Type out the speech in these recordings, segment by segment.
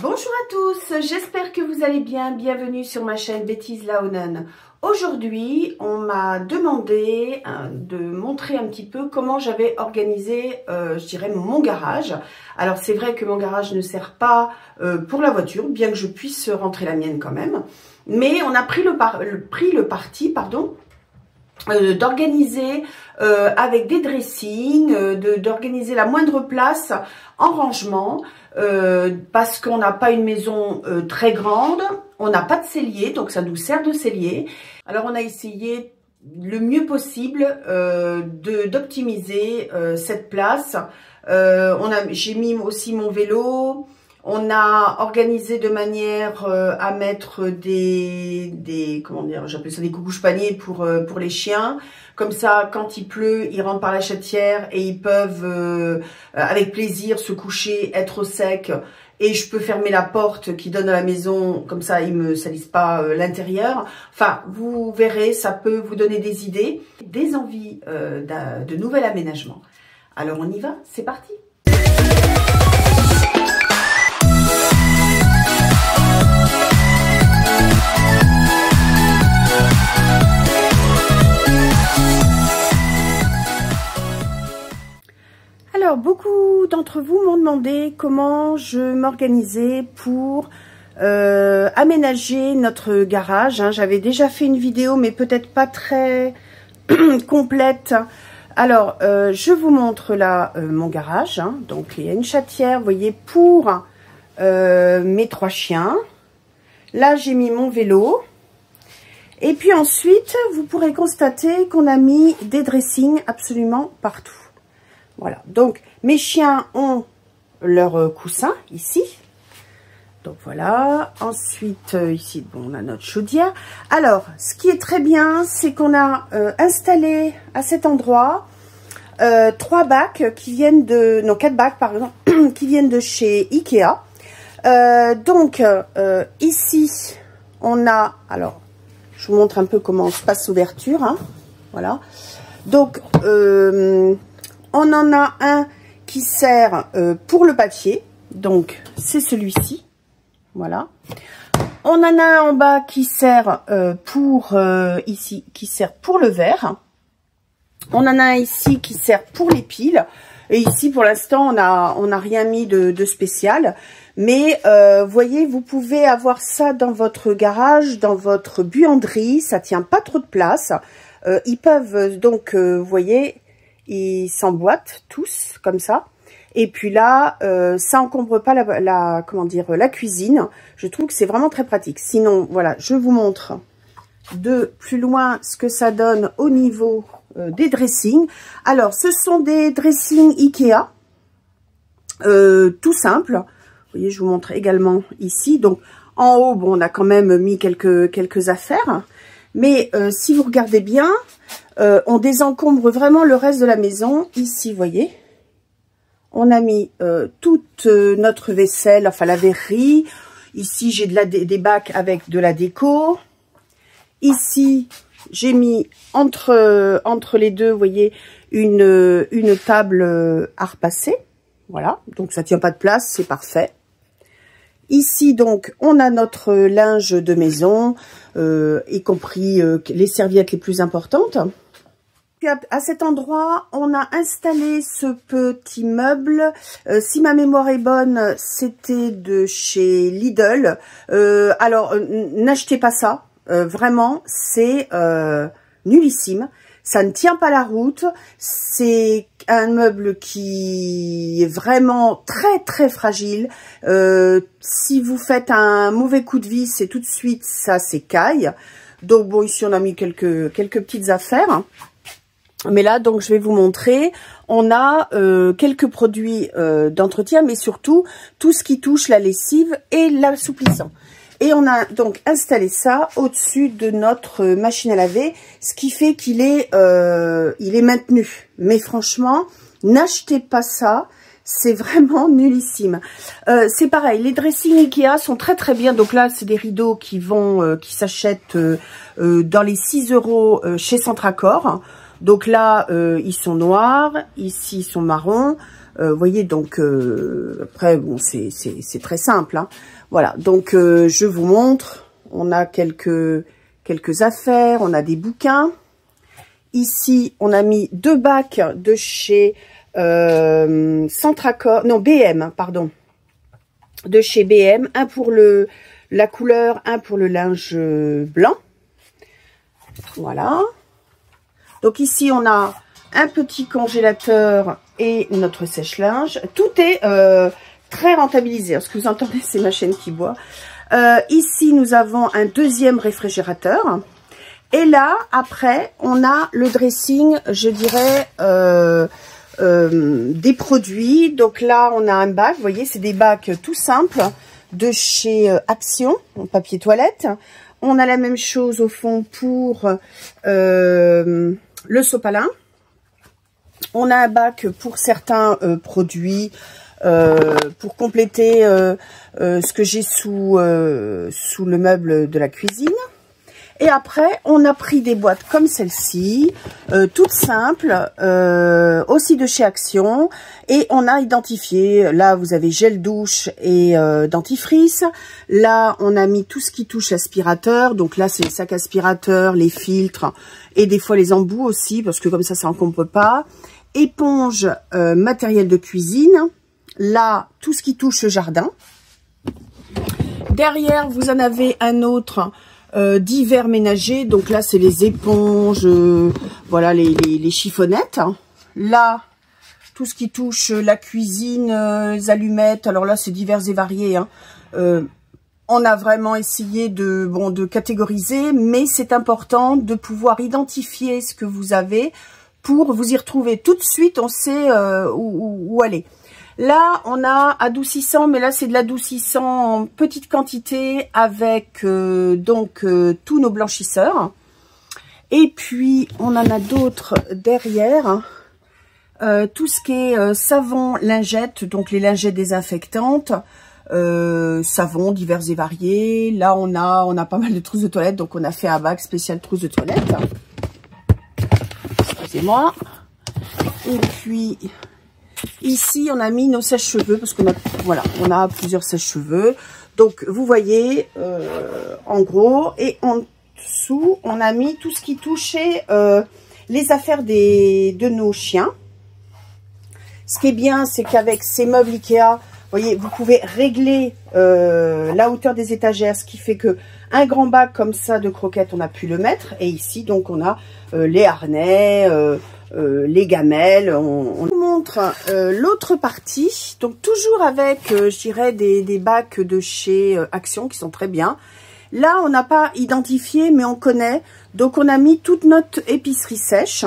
Bonjour à tous, j'espère que vous allez bien. Bienvenue sur ma chaîne Bêtise Laonen. Aujourd'hui, on m'a demandé de montrer un petit peu comment j'avais organisé, je dirais, mon garage. Alors c'est vrai que mon garage ne sert pas pour la voiture, bien que je puisse rentrer la mienne quand même. Mais on a pris le parti, d'organiser avec des dressings, d'organiser la moindre place en rangement, parce qu'on n'a pas une maison très grande, on n'a pas de cellier, donc ça nous sert de cellier. Alors on a essayé le mieux possible d'optimiser cette place. J'ai mis aussi mon vélo. On a organisé de manière à mettre comment dire, j'appelle ça des coucouches paniers pour les chiens. Comme ça, quand il pleut, ils rentrent par la chatière et ils peuvent avec plaisir se coucher, être au sec. Et je peux fermer la porte qui donne à la maison, comme ça ils me salissent pas l'intérieur. Enfin, vous verrez, ça peut vous donner des idées, des envies de nouvel aménagement. Alors on y va, c'est parti. Alors, beaucoup d'entre vous m'ont demandé comment je m'organisais pour aménager notre garage. J'avais déjà fait une vidéo, mais peut-être pas très complète. Alors, je vous montre là mon garage. Donc, il y a une chatière, vous voyez, pour mes 3 chiens. Là, j'ai mis mon vélo. Et puis ensuite, vous pourrez constater qu'on a mis des dressings absolument partout. Voilà, donc mes chiens ont leur coussin ici. Donc voilà, ensuite ici, bon, on a notre chaudière. Alors, ce qui est très bien, c'est qu'on a installé à cet endroit 3 bacs qui viennent de, non 4 bacs par exemple, qui viennent de chez Ikea. Ici, on a, alors, je vous montre un peu comment se passe l'ouverture, voilà. Donc, on en a un qui sert pour le papier, donc c'est celui-ci, voilà. On en a un en bas qui sert ici, qui sert pour le verre. On en a un ici qui sert pour les piles. Et ici, pour l'instant, on n'a rien mis de spécial. Mais, voyez, vous pouvez avoir ça dans votre garage, dans votre buanderie. Ça tient pas trop de place. Ils peuvent donc, vous voyez, ils s'emboîtent tous comme ça. Et puis là, ça encombre pas la cuisine. Je trouve que c'est vraiment très pratique. Sinon, voilà, je vous montre de plus loin ce que ça donne au niveau des dressings. Alors, ce sont des dressings Ikea, tout simple. Vous voyez, je vous montre également ici. Donc, en haut, bon, on a quand même mis quelques affaires. Mais si vous regardez bien, on désencombre vraiment le reste de la maison. Ici, vous voyez, on a mis toute notre vaisselle, enfin la verrerie. Ici, j'ai des bacs avec de la déco. Ici, j'ai mis entre les deux, vous voyez, une table à repasser. Voilà, donc ça tient pas de place, c'est parfait. Ici, donc, on a notre linge de maison, y compris les serviettes les plus importantes. Puis à cet endroit, on a installé ce petit meuble. Si ma mémoire est bonne, c'était de chez Lidl. Alors, n'achetez pas ça. Vraiment, c'est nullissime. Ça ne tient pas la route. C'est un meuble qui est vraiment très très fragile. Si vous faites un mauvais coup de vis, c'est tout de suite ça s'écaille. Donc bon, ici on a mis quelques petites affaires. Mais là, donc, je vais vous montrer. On a quelques produits d'entretien, mais surtout tout ce qui touche la lessive et l'assouplissant. Et on a donc installé ça au-dessus de notre machine à laver, ce qui fait qu'il est, il est maintenu. Mais franchement, n'achetez pas ça. C'est vraiment nullissime. C'est pareil, les dressings Ikea sont très très bien. Donc là, c'est des rideaux qui s'achètent dans les 6 € chez Centracor. Donc là, ils sont noirs, ici ils sont marrons. Vous voyez, donc après, bon, c'est très simple, hein. Voilà, donc je vous montre. On a quelques affaires, on a des bouquins. Ici, on a mis 2 bacs de chez Centracor, non, BM, pardon. De chez BM, un pour la couleur, un pour le linge blanc. Voilà. Donc ici, on a un petit congélateur et notre sèche-linge. Tout est très rentabilisé. Ce que vous entendez, c'est ma chaîne qui boit. Ici, nous avons un deuxième réfrigérateur. Et là, après, on a le dressing, je dirais, des produits. Donc là, on a un bac. Vous voyez, c'est des bacs tout simples de chez Action, en papier toilette. On a la même chose au fond pour le sopalin. On a un bac pour certains produits, pour compléter ce que j'ai sous le meuble de la cuisine. Et après, on a pris des boîtes comme celle-ci, toutes simples, aussi de chez Action. Et on a identifié, là vous avez gel douche et dentifrice. Là, on a mis tout ce qui touche aspirateur. Donc là, c'est les sacs aspirateurs, les filtres et des fois les embouts aussi, parce que comme ça encombre pas. Éponge, matériel de cuisine. Là, tout ce qui touche le jardin. Derrière, vous en avez un autre... divers ménagers, donc là c'est les éponges, voilà les chiffonnettes. Là tout ce qui touche la cuisine, les allumettes, alors là c'est divers et variés, hein. On a vraiment essayé de catégoriser, mais c'est important de pouvoir identifier ce que vous avez pour vous y retrouver tout de suite. On sait où aller. Là, on a adoucissant, mais là, c'est de l'adoucissant en petite quantité avec tous nos blanchisseurs. Et puis, on en a d'autres derrière. Tout ce qui est savon, lingettes, donc les lingettes désinfectantes, savon divers et variés. Là, on a pas mal de trousses de toilette, donc on a fait un bac spécial trousses de toilette. Excusez-moi. Et puis... ici, on a mis nos sèche-cheveux parce qu'on a, voilà, on a plusieurs sèche-cheveux. Donc, vous voyez, en gros, et en dessous, on a mis tout ce qui touchait les affaires de nos chiens. Ce qui est bien, c'est qu'avec ces meubles Ikea, vous voyez, vous pouvez régler la hauteur des étagères, ce qui fait que un grand bac comme ça de croquettes, on a pu le mettre. Et ici, donc, on a les harnais, les gamelles. On vous montre l'autre partie, donc toujours avec, je dirais, des bacs de chez Action qui sont très bien. Là, on n'a pas identifié, mais on connaît. Donc, on a mis toute notre épicerie sèche.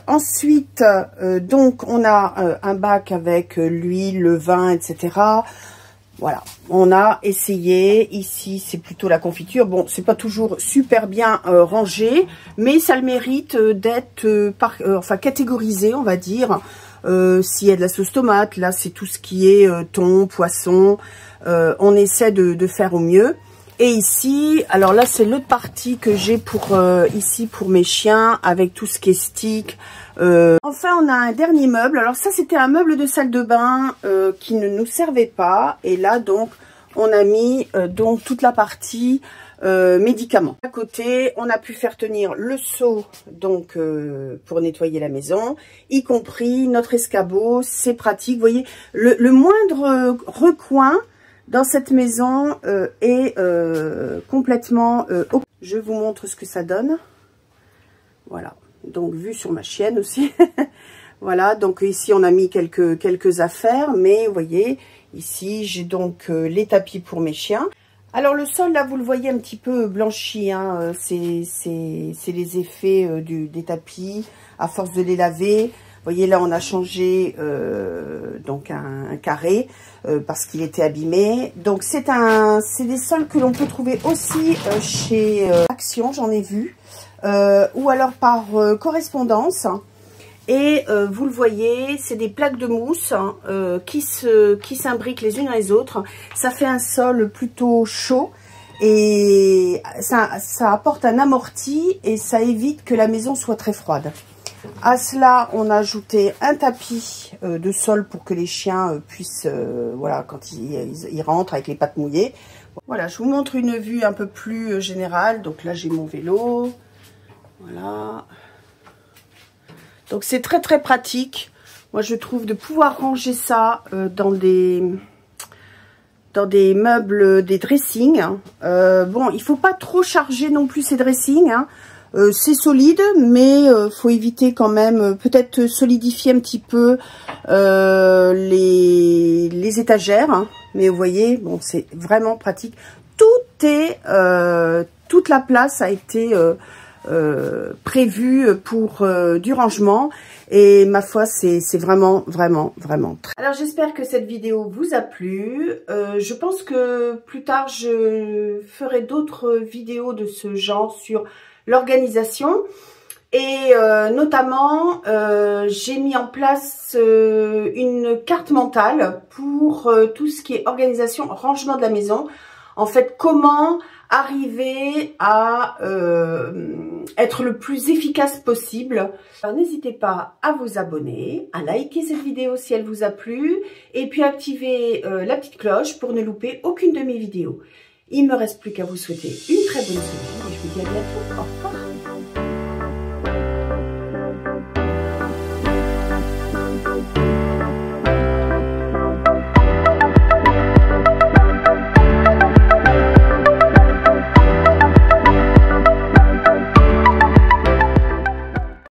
Ensuite, donc, on a un bac avec l'huile, le vin, etc. Voilà, on a essayé. Ici, c'est plutôt la confiture. Bon, c'est pas toujours super bien rangé, mais ça le mérite d'être catégorisé, on va dire. S'il y a de la sauce tomate, là, c'est tout ce qui est thon, poisson. On essaie de faire au mieux. Et ici, alors là, c'est l'autre partie que j'ai pour ici pour mes chiens, avec tout ce qui est stick. Enfin, on a un dernier meuble. Alors ça, c'était un meuble de salle de bain qui ne nous servait pas. Et là, donc, on a mis donc toute la partie médicaments. À côté, on a pu faire tenir le seau donc pour nettoyer la maison, y compris notre escabeau. C'est pratique. Vous voyez, le moindre recoin dans cette maison est complètement... Je vous montre ce que ça donne. Voilà. Donc, vue sur ma chienne aussi. Voilà. Donc, ici, on a mis quelques affaires. Mais, vous voyez, ici, j'ai donc les tapis pour mes chiens. Alors, le sol, là, vous le voyez un petit peu blanchi. Hein, c'est les effets des tapis à force de les laver. Vous voyez, là, on a changé donc un carré parce qu'il était abîmé. Donc, c'est des sols que l'on peut trouver aussi chez Action, j'en ai vu. Ou alors par correspondance. Et vous le voyez, c'est des plaques de mousse qui s'imbriquent les unes dans les autres. Ça fait un sol plutôt chaud. Et ça apporte un amorti et ça évite que la maison soit très froide. À cela, on a ajouté un tapis de sol pour que les chiens puissent, voilà, quand ils rentrent avec les pattes mouillées. Voilà, je vous montre une vue un peu plus générale. Donc là, j'ai mon vélo. Voilà. Donc c'est très très pratique. Moi, je trouve de pouvoir ranger ça dans des meubles, des dressings. Bon, il faut pas trop charger non plus ces dressings, hein. C'est solide, mais faut éviter quand même, peut-être solidifier un petit peu les étagères, hein. Mais vous voyez, bon, c'est vraiment pratique. Tout est, toute la place a été prévue pour du rangement. Et ma foi, c'est vraiment très... Alors, j'espère que cette vidéo vous a plu. Je pense que plus tard, je ferai d'autres vidéos de ce genre sur l'organisation. Et notamment, j'ai mis en place une carte mentale pour tout ce qui est organisation, rangement de la maison. En fait, comment arriver à être le plus efficace possible. Alors, n'hésitez pas à vous abonner, à liker cette vidéo si elle vous a plu, et puis activer la petite cloche pour ne louper aucune de mes vidéos. Il ne me reste plus qu'à vous souhaiter une très bonne semaine et je vous dis à bientôt. Au revoir.